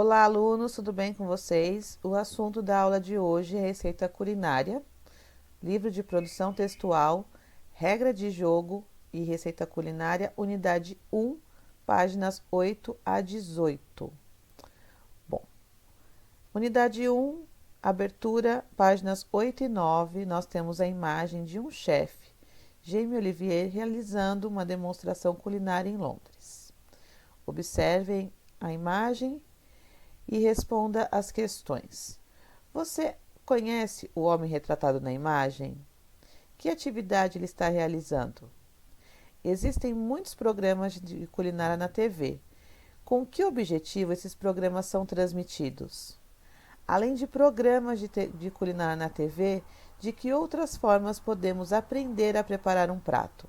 Olá, alunos, tudo bem com vocês? O assunto da aula de hoje é receita culinária, livro de produção textual, regra de jogo e receita culinária, unidade 1, páginas 8 a 18. Bom, unidade 1, abertura, páginas 8 e 9, nós temos a imagem de um chefe, Jamie Olivier, realizando uma demonstração culinária em Londres. Observem a imagem e responda as questões. Você conhece o homem retratado na imagem? Que atividade ele está realizando? Existem muitos programas de culinária na TV. Com que objetivo esses programas são transmitidos? Além de programas de culinária na TV, de que outras formas podemos aprender a preparar um prato?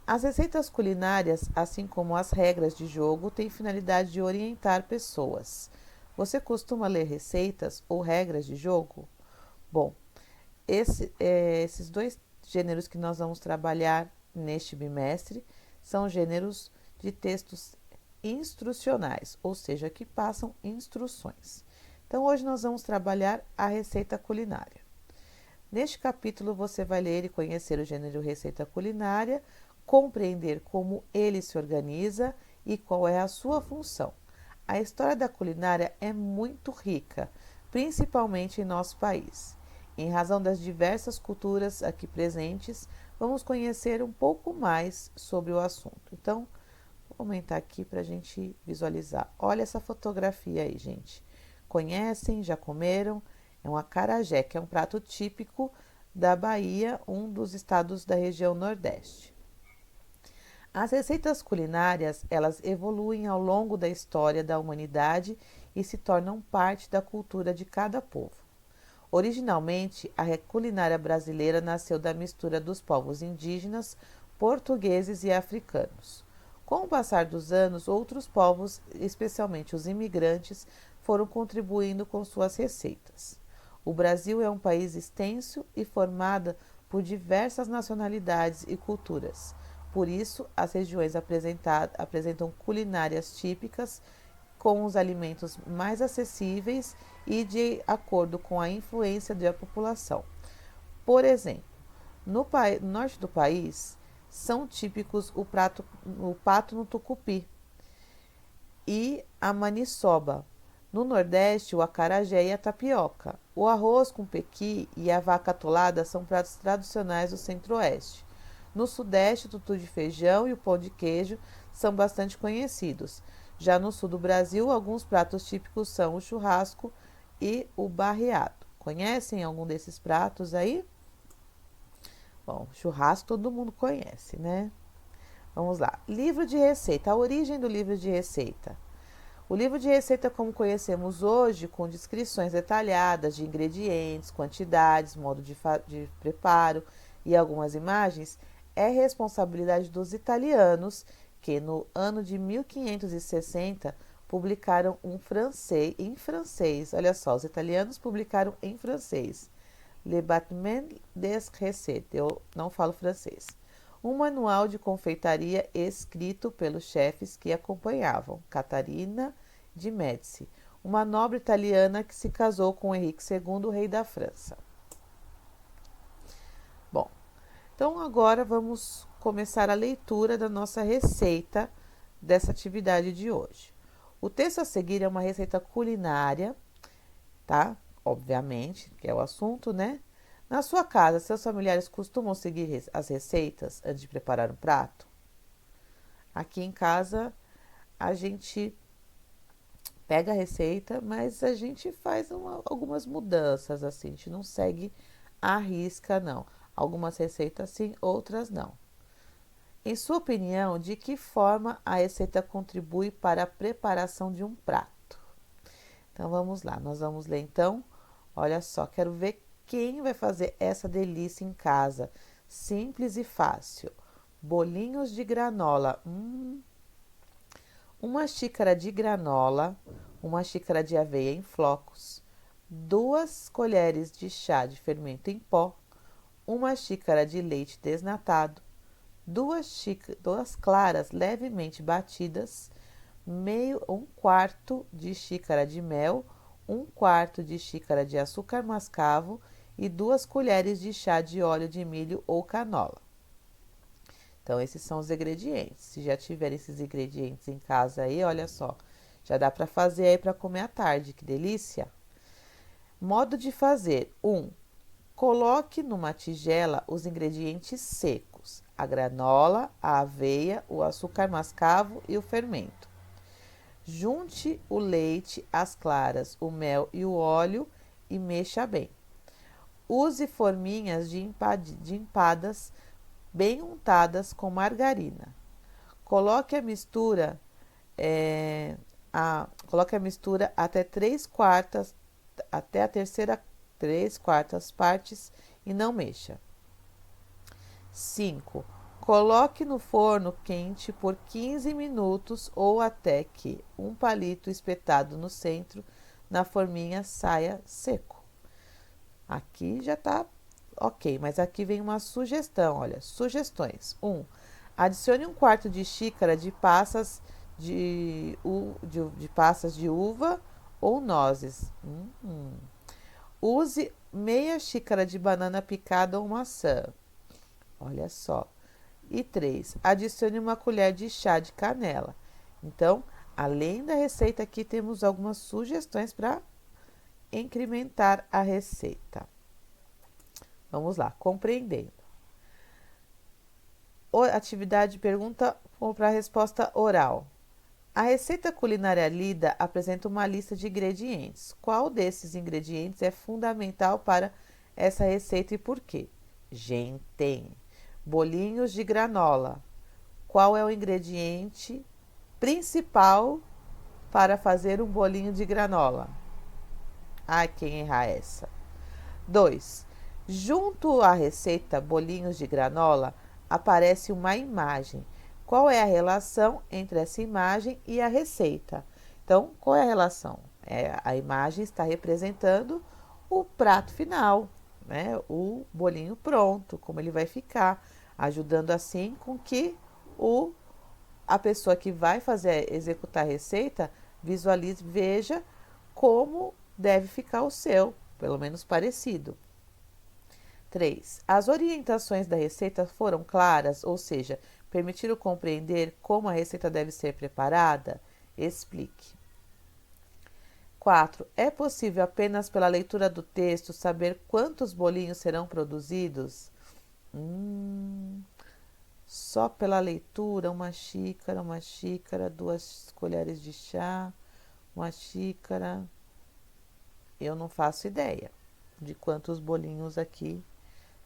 As receitas culinárias, assim como as regras de jogo, têm finalidade de orientar pessoas. Você costuma ler receitas ou regras de jogo? Bom, esses dois gêneros que nós vamos trabalhar neste bimestre são gêneros de textos instrucionais, ou seja, que passam instruções. Então, hoje nós vamos trabalhar a receita culinária. Neste capítulo, você vai ler e conhecer o gênero receita culinária, compreender como ele se organiza e qual é a sua função. A história da culinária é muito rica, principalmente em nosso país. Em razão das diversas culturas aqui presentes, vamos conhecer um pouco mais sobre o assunto. Então, vou aumentar aqui para a gente visualizar. Olha essa fotografia aí, gente. Conhecem? Já comeram? É um acarajé, que é um prato típico da Bahia, um dos estados da região Nordeste. As receitas culinárias, elas evoluem ao longo da história da humanidade e se tornam parte da cultura de cada povo. Originalmente, a culinária brasileira nasceu da mistura dos povos indígenas, portugueses e africanos. Com o passar dos anos, outros povos, especialmente os imigrantes, foram contribuindo com suas receitas. O Brasil é um país extenso e formado por diversas nacionalidades e culturas. Por isso, as regiões apresentam culinárias típicas com os alimentos mais acessíveis e de acordo com a influência da população. Por exemplo, no norte do país são típicos o pato no tucupi e a maniçoba. No Nordeste, o acarajé e a tapioca. O arroz com pequi e a vaca atolada são pratos tradicionais do Centro-Oeste. No Sudeste, o tutu de feijão e o pão de queijo são bastante conhecidos. Já no sul do Brasil, alguns pratos típicos são o churrasco e o barreado. Conhecem algum desses pratos aí? Bom, churrasco todo mundo conhece, né? Vamos lá. Livro de receita. A origem do livro de receita. O livro de receita, como conhecemos hoje, com descrições detalhadas de ingredientes, quantidades, modo de preparo e algumas imagens, é responsabilidade dos italianos que, no ano de 1560, publicaram em francês. Olha só, os italianos publicaram em francês. Le Bâtiment des Recettes. Eu não falo francês. Um manual de confeitaria escrito pelos chefes que acompanhavam Catarina de Médici, uma nobre italiana que se casou com Henrique II, rei da França. Bom, então agora vamos começar a leitura da nossa receita dessa atividade de hoje. O texto a seguir é uma receita culinária, tá? Obviamente, que é o assunto, né? Na sua casa, seus familiares costumam seguir as receitas antes de preparar um prato? Aqui em casa, a gente pega a receita, mas a gente faz algumas mudanças, assim, a gente não segue à risca, não. Algumas receitas sim, outras não. Em sua opinião, de que forma a receita contribui para a preparação de um prato? Então, vamos lá, nós vamos ler então. Olha só, quero ver quem vai fazer essa delícia em casa. Simples e fácil. Bolinhos de granola. Uma xícara de granola, uma xícara de aveia em flocos, 2 colheres de chá de fermento em pó, uma xícara de leite desnatado, duas claras levemente batidas, um quarto de xícara de mel, um quarto de xícara de açúcar mascavo e 2 colheres de chá de óleo de milho ou canola. Então, esses são os ingredientes. Se já tiver esses ingredientes em casa aí, olha só, já dá para fazer aí para comer à tarde, que delícia! Modo de fazer: 1. Coloque numa tigela os ingredientes secos: a granola, a aveia, o açúcar mascavo e o fermento. Junte o leite, as claras, o mel e o óleo e mexa bem. Use forminhas de empadas bem untadas com margarina. Coloque a mistura até a terceira 3/4 partes e não mexa. 5. Coloque no forno quente por 15 minutos ou até que um palito espetado no centro na forminha saia seco. Aqui já está ok, mas aqui vem uma sugestão, olha, sugestões. 1. Adicione um quarto de xícara de passas de passas de uva ou nozes. Use meia xícara de banana picada ou maçã. Olha só. E 3. Adicione uma colher de chá de canela. Então, além da receita aqui, temos algumas sugestões para incrementar a receita. Vamos lá, compreendendo. Atividade pergunta para a resposta oral. A receita culinária lida apresenta uma lista de ingredientes. Qual desses ingredientes é fundamental para essa receita e por quê? Gente, bolinhos de granola. Qual é o ingrediente principal para fazer um bolinho de granola? Ai, quem errar essa? 2. Junto à receita bolinhos de granola aparece uma imagem. Qual é a relação entre essa imagem e a receita? Então, qual é a relação? A imagem está representando o prato final, né? O bolinho pronto, como ele vai ficar, ajudando assim com que a pessoa que vai executar a receita visualize, veja como deve ficar o seu, pelo menos parecido. 3. As orientações da receita foram claras, ou seja, permitiram compreender como a receita deve ser preparada? Explique. 4. É possível apenas pela leitura do texto saber quantos bolinhos serão produzidos? Só pela leitura, uma xícara, 2 colheres de chá, uma xícara. Eu não faço ideia de quantos bolinhos aqui.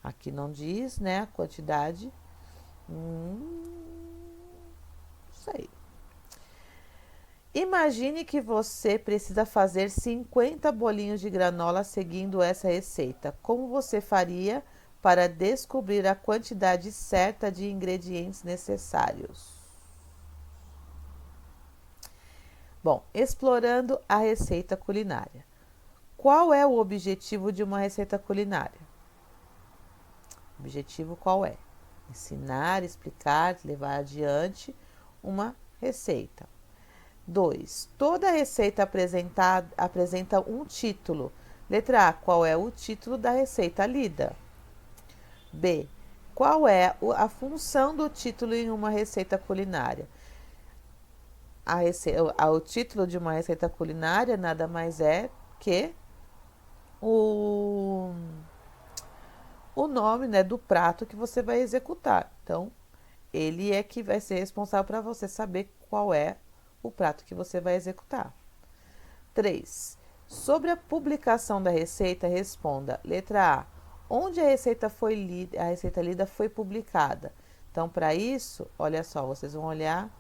Aqui não diz, né, a quantidade. Sei. Imagine que você precisa fazer 50 bolinhos de granola seguindo essa receita. Como você faria para descobrir a quantidade certa de ingredientes necessários? Bom, explorando a receita culinária. Qual é o objetivo de uma receita culinária? O objetivo qual é? Ensinar, explicar, levar adiante uma receita. 2. Toda receita apresenta um título. Letra A. Qual é o título da receita lida? B. Qual é a função do título em uma receita culinária? O título de uma receita culinária nada mais é que o nome, né, do prato que você vai executar. Então, ele é que vai ser responsável para você saber qual é o prato que você vai executar. 3. Sobre a publicação da receita, responda. Letra A. Onde a receita lida foi publicada? Então, para isso, olha só, vocês vão olhar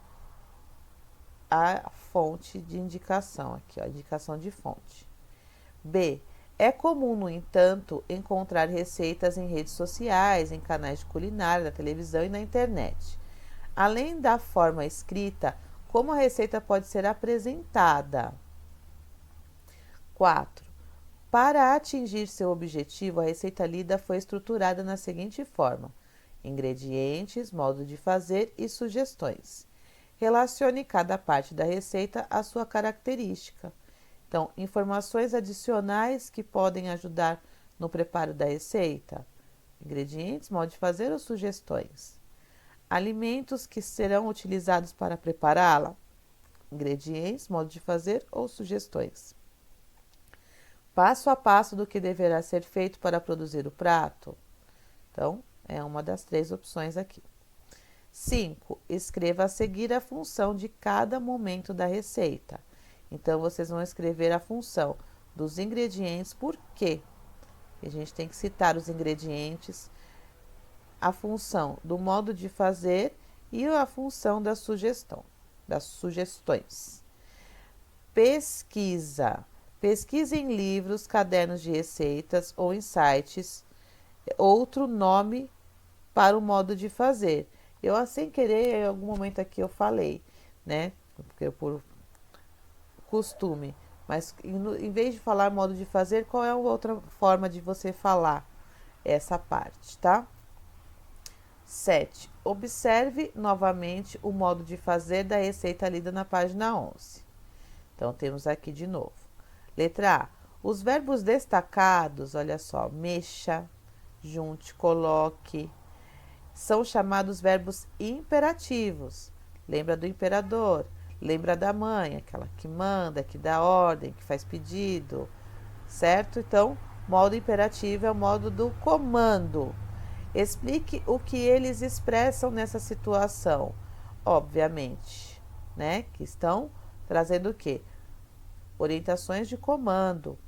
a fonte de indicação aqui, ó, indicação de fonte. B. É comum, no entanto, encontrar receitas em redes sociais, em canais de culinária, na televisão e na internet. Além da forma escrita, como a receita pode ser apresentada? 4. Para atingir seu objetivo, a receita lida foi estruturada na seguinte forma: ingredientes, modo de fazer e sugestões. Relacione cada parte da receita à sua característica. Então, informações adicionais que podem ajudar no preparo da receita. Ingredientes, modo de fazer ou sugestões. Alimentos que serão utilizados para prepará-la. Ingredientes, modo de fazer ou sugestões. Passo a passo do que deverá ser feito para produzir o prato. Então, é uma das 3 opções aqui. 5. Escreva a seguir a função de cada momento da receita. Então, vocês vão escrever a função dos ingredientes, por quê? A gente tem que citar os ingredientes, a função do modo de fazer e a função da sugestão, das sugestões. Pesquisa. Pesquise em livros, cadernos de receitas ou em sites outro nome para o modo de fazer. Eu, sem querer, em algum momento aqui eu falei, né? Porque por costume. Mas em vez de falar modo de fazer, qual é a outra forma de você falar essa parte, tá? 7. Observe novamente o modo de fazer da receita lida na página 11. Então, temos aqui de novo. Letra A. Os verbos destacados, olha só, mexa, junte, coloque, são chamados verbos imperativos. Lembra do imperador, lembra da mãe, aquela que manda, que dá ordem, que faz pedido, certo? Então, modo imperativo é o modo do comando. Explique o que eles expressam nessa situação. Obviamente, né? Que estão trazendo o quê? Orientações de comando.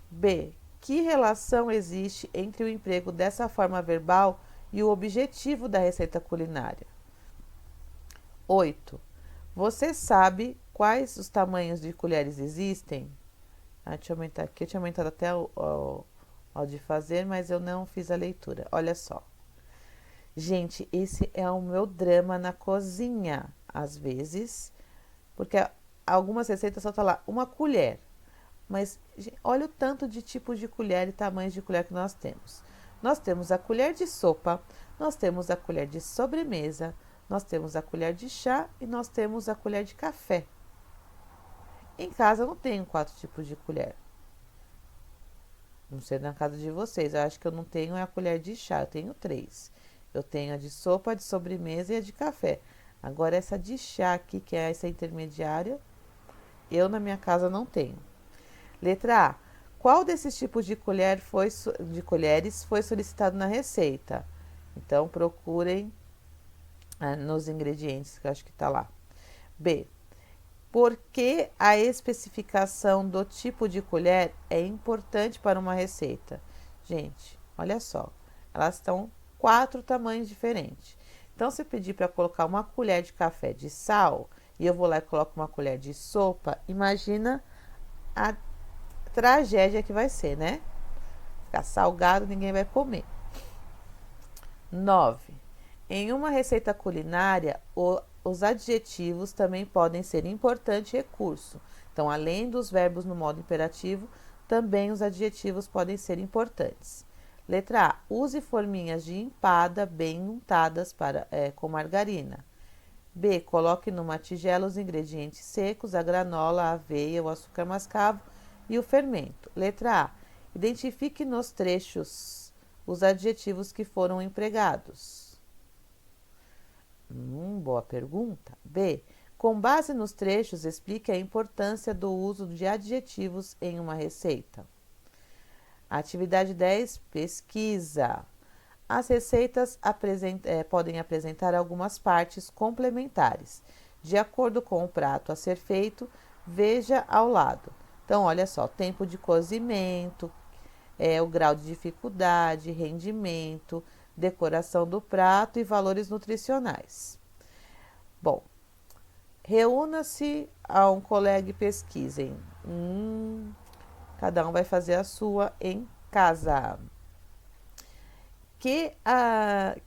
B. Que relação existe entre o emprego dessa forma verbal e o objetivo da receita culinária? 8. Você sabe quais os tamanhos de colheres existem? Deixa eu aumentar aqui. Eu tinha aumentado até o de fazer, mas eu não fiz a leitura. Olha só. Gente, esse é o meu drama na cozinha, às vezes, porque algumas receitas só tá lá uma colher. Mas olha o tanto de tipos de colher e tamanhos de colher que nós temos. Nós temos a colher de sopa, nós temos a colher de sobremesa, nós temos a colher de chá e nós temos a colher de café. Em casa eu não tenho 4 tipos de colher. Não sei na casa de vocês, eu acho que eu não tenho a colher de chá, eu tenho 3. Eu tenho a de sopa, a de sobremesa e a de café. Agora essa de chá aqui, que é essa intermediária, eu na minha casa não tenho. Letra A. Qual desses tipos de colheres foi solicitado na receita? Então, procurem nos ingredientes, que eu acho que está lá. B. Por que a especificação do tipo de colher é importante para uma receita? Gente, olha só. Elas estão 4 tamanhos diferentes. Então, se eu pedir para colocar uma colher de café de sal e eu vou lá e coloco uma colher de sopa, imagina a tragédia que vai ser, né? Ficar salgado, ninguém vai comer. 9. Em uma receita culinária, os adjetivos também podem ser importante recurso. Então, além dos verbos no modo imperativo, também os adjetivos podem ser importantes. Letra A. Use forminhas de empada bem untadas com margarina. B. Coloque numa tigela os ingredientes secos, a granola, a aveia, o açúcar mascavo e o fermento. Letra A. Identifique nos trechos os adjetivos que foram empregados. Boa pergunta. B. Com base nos trechos, explique a importância do uso de adjetivos em uma receita. Atividade 10. Pesquisa. As receitas podem apresentar algumas partes complementares. De acordo com o prato a ser feito, veja ao lado. Então, olha só, tempo de cozimento, o grau de dificuldade, rendimento, decoração do prato e valores nutricionais. Bom, reúna-se a um colega e pesquisem. Cada um vai fazer a sua em casa. Que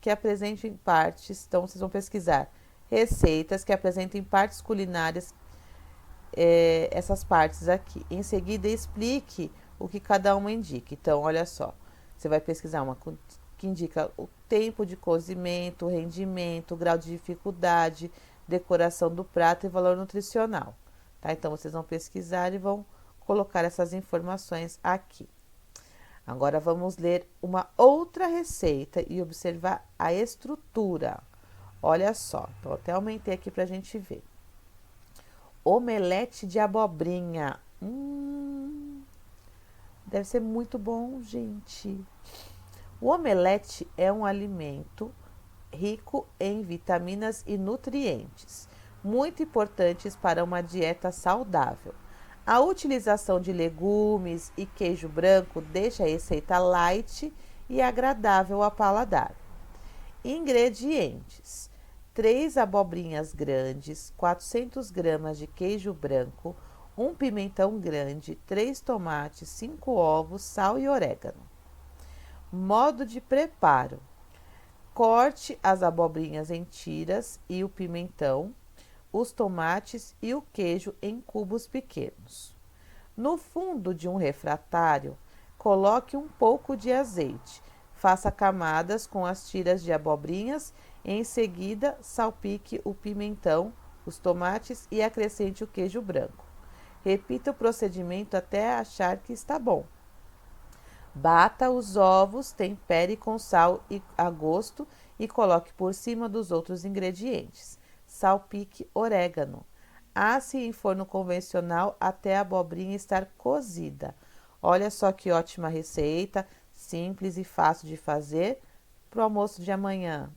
apresentem partes, então vocês vão pesquisar receitas que apresentem partes culinárias, essas partes aqui. Em seguida, explique o que cada uma indica. Então, olha só, você vai pesquisar uma que indica o tempo de cozimento, o rendimento, o grau de dificuldade, decoração do prato e valor nutricional, tá? Então, vocês vão pesquisar e vão colocar essas informações aqui. Agora, vamos ler uma outra receita e observar a estrutura. Olha só, então até aumentei aqui para a gente ver. Omelete de abobrinha. Deve ser muito bom, gente. O omelete é um alimento rico em vitaminas e nutrientes, muito importantes para uma dieta saudável. A utilização de legumes e queijo branco deixa a receita light e agradável ao paladar. Ingredientes: 3 abobrinhas grandes, 400 gramas de queijo branco, 1 pimentão grande, 3 tomates, 5 ovos, sal e orégano. Modo de preparo: corte as abobrinhas em tiras e o pimentão, os tomates e o queijo em cubos pequenos. No fundo de um refratário, coloque um pouco de azeite. Faça camadas com as tiras de abobrinhas e em seguida salpique o pimentão, os tomates e acrescente o queijo branco. Repita o procedimento até achar que está bom. Bata os ovos, tempere com sal a gosto e coloque por cima dos outros ingredientes. Salpique orégano. Asse em forno convencional até a abobrinha estar cozida. Olha só que ótima receita, simples e fácil de fazer para o almoço de amanhã.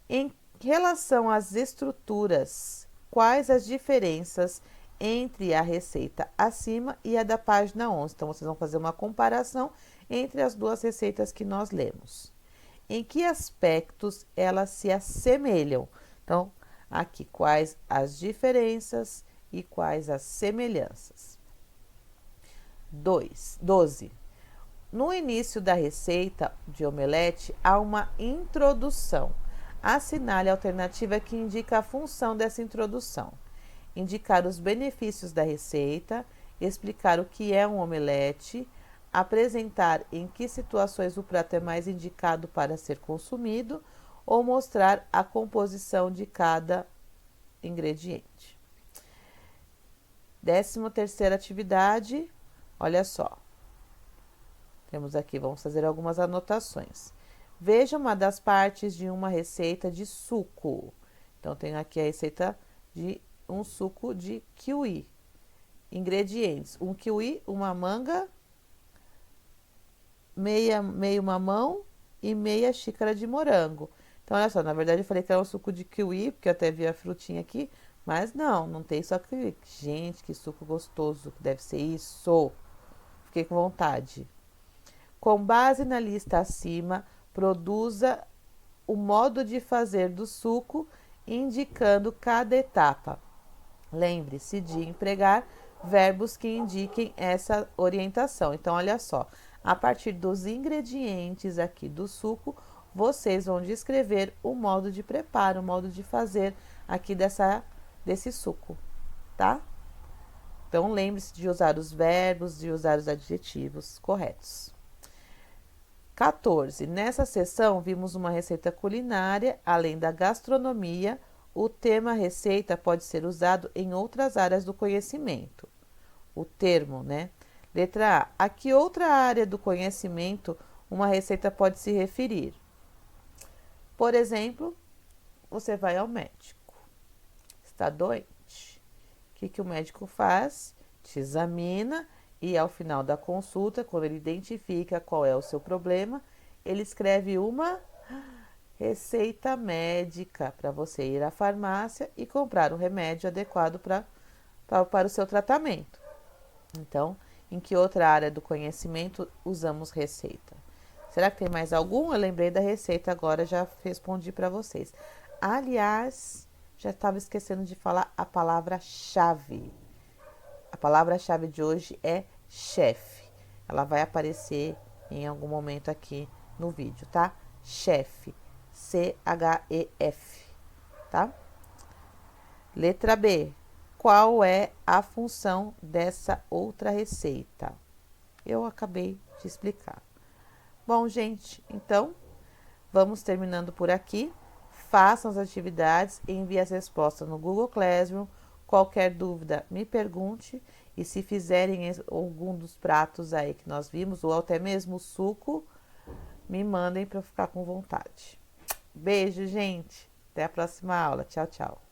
Em relação às estruturas, quais as diferenças entre a receita acima e a da página 11? Então, vocês vão fazer uma comparação entre as duas receitas que nós lemos. Em que aspectos elas se assemelham? Então, aqui, quais as diferenças e quais as semelhanças? 12. No início da receita de omelete, há uma introdução. Assinale a alternativa que indica a função dessa introdução. Indicar os benefícios da receita, explicar o que é um omelete, apresentar em que situações o prato é mais indicado para ser consumido ou mostrar a composição de cada ingrediente. 13ª atividade, olha só. Temos aqui, vamos fazer algumas anotações. Veja uma das partes de uma receita de suco. Então, tenho aqui a receita de um suco de kiwi. Ingredientes: um kiwi, uma manga, meio mamão e meia xícara de morango. Então, olha só, na verdade eu falei que era um suco de kiwi, porque eu até vi a frutinha aqui, mas não tem só kiwi. Gente, que suco gostoso, deve ser isso. Fiquei com vontade. Com base na lista acima, produza o modo de fazer do suco, indicando cada etapa. Lembre-se de empregar verbos que indiquem essa orientação. Então, olha só, a partir dos ingredientes aqui do suco, vocês vão descrever o modo de preparo, o modo de fazer aqui desse suco, tá? Então, lembre-se de usar os verbos, de usar os adjetivos corretos. 14. Nessa sessão, vimos uma receita culinária, além da gastronomia. O tema receita pode ser usado em outras áreas do conhecimento. O termo, né? Letra A. A que outra área do conhecimento uma receita pode se referir? Por exemplo, você vai ao médico. Está doente? O que o médico faz? Te examina e ao final da consulta, quando ele identifica qual é o seu problema, ele escreve uma receita médica para você ir à farmácia e comprar o remédio adequado para o seu tratamento. Então, em que outra área do conhecimento usamos receita? Será que tem mais algum? Eu lembrei da receita agora, já respondi para vocês. Aliás, já estava esquecendo de falar a palavra-chave. A palavra-chave de hoje é chefe. Ela vai aparecer em algum momento aqui no vídeo, tá? Chefe. C-H-E-F, tá? Letra B. Qual é a função dessa outra receita? Eu acabei de explicar. Bom, gente, então, vamos terminando por aqui. façam as atividades e enviem as respostas no Google Classroom. Qualquer dúvida, me pergunte. E se fizerem algum dos pratos aí que nós vimos, ou até mesmo o suco, me mandem para eu ficar com vontade. Beijo, gente. Até a próxima aula. Tchau, tchau.